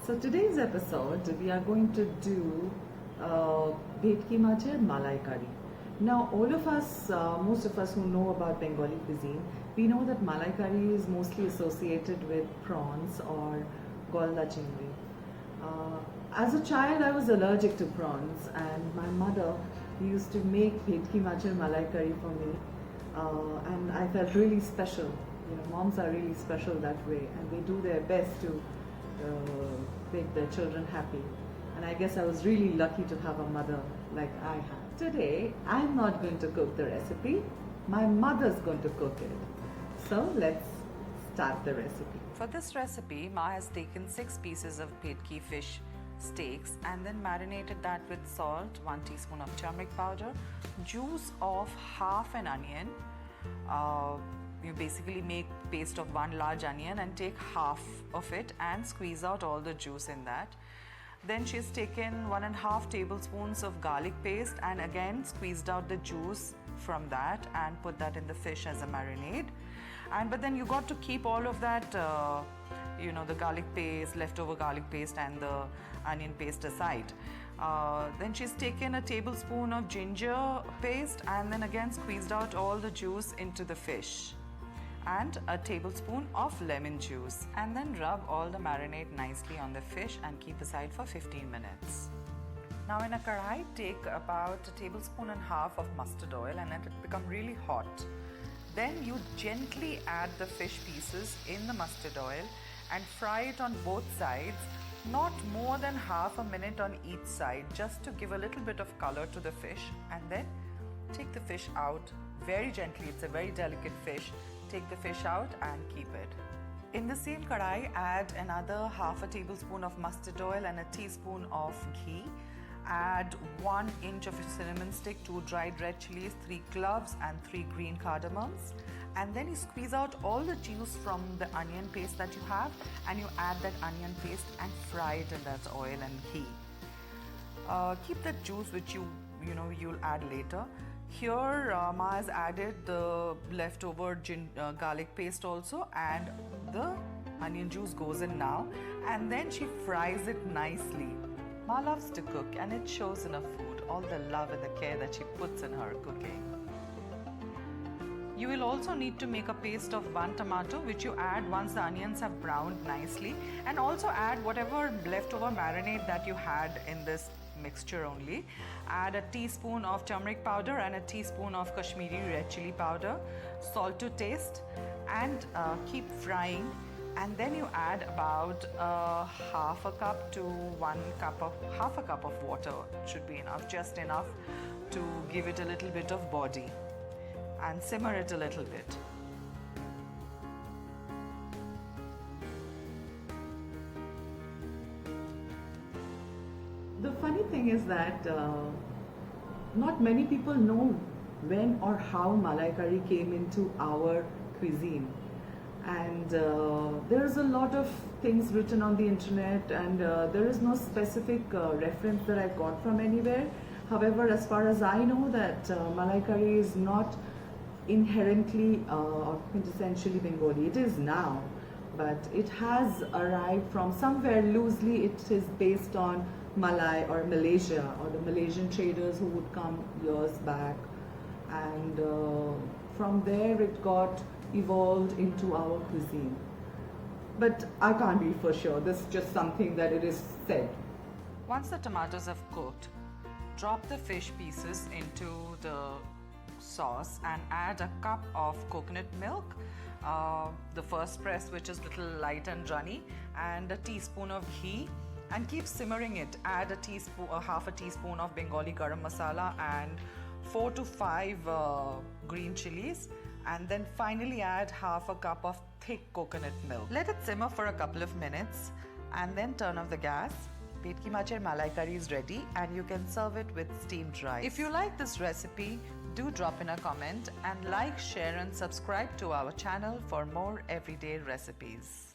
So today's episode we are going to do Bhetki Macher Malaikari. Now all of us, most of us who know about Bengali cuisine, we know that Malaikari is mostly associated with prawns or golda chingri. As a child I was allergic to prawns and my mother used to make Bhetki Macher Malaikari for me and I felt really special. You know, moms are really special that way and they do their best to make their children happy. And I guess I was really lucky to have a mother like I have. Today, I'm not going to cook the recipe. My mother's going to cook it. So let's start the recipe. For this recipe, Ma has taken 6 pieces of Bhetki fish steaks and then marinated that with salt, 1 teaspoon of turmeric powder, juice of half an onion. You basically make paste of 1 large onion and take half of it and squeeze out all the juice in that. Then she's taken 1.5 tablespoons of garlic paste and again squeezed out the juice from that and put that in the fish as a marinade. But then you got to keep all of that, the garlic paste, leftover garlic paste and the onion paste aside. Then she's taken a tablespoon of ginger paste and then again squeezed out all the juice into the fish and a tablespoon of lemon juice, and then rub all the marinade nicely on the fish and keep aside for 15 minutes. Now in a karai, take about 1.5 tablespoons of mustard oil and let it become really hot. Then you gently add the fish pieces in the mustard oil and fry it on both sides, not more than half a minute on each side, just to give a little bit of color to the fish, and then take the fish out very gently. It's a very delicate fish. Take the fish out and keep it. In the same kadai, add another 1/2 tablespoon of mustard oil and a teaspoon of ghee. Add 1 inch of cinnamon stick, 2 dried red chilies, 3 cloves and 3 green cardamoms. And then you squeeze out all the juice from the onion paste that you have and you add that onion paste and fry it in that oil and ghee. Keep that juice which you'll add later. Here Ma has added the leftover garlic paste also, and the onion juice goes in now, and then she fries it nicely. Ma loves to cook and it shows in her food, all the love and the care that she puts in her cooking. You will also need to make a paste of 1 tomato which you add once the onions have browned nicely, and also add whatever leftover marinade that you had in this mixture only. Add a teaspoon of turmeric powder and a teaspoon of Kashmiri red chili powder, salt to taste, and keep frying. And then you add about half a cup to 1 cup of water. Should be enough, just enough to give it a little bit of body, and simmer it a little bit. The funny thing is that not many people know when or how Malaikari came into our cuisine. And there's a lot of things written on the internet, and there is no specific reference that I got from anywhere. However, as far as I know, that Malaikari is not inherently or quintessentially Bengali. It is now, but it has arrived from somewhere. Loosely it is based on Malay or Malaysia, or the Malaysian traders who would come years back, and from there it got evolved into our cuisine. But I can't be for sure. This is just something that it is said. Once the tomatoes have cooked, drop the fish pieces into the sauce and add a cup of coconut milk, the first press which is little light and runny, and a teaspoon of ghee, and keep simmering it. Add a teaspoon or 1/2 teaspoon of Bengali Garam Masala and 4 to 5 green chilies, and then finally add 1/2 cup of thick coconut milk. Let it simmer for a couple of minutes and then turn off the gas. Bhetki Macher Malaikari is ready and you can serve it with steamed rice. If you like this recipe, do drop in a comment and like, share and subscribe to our channel for more everyday recipes.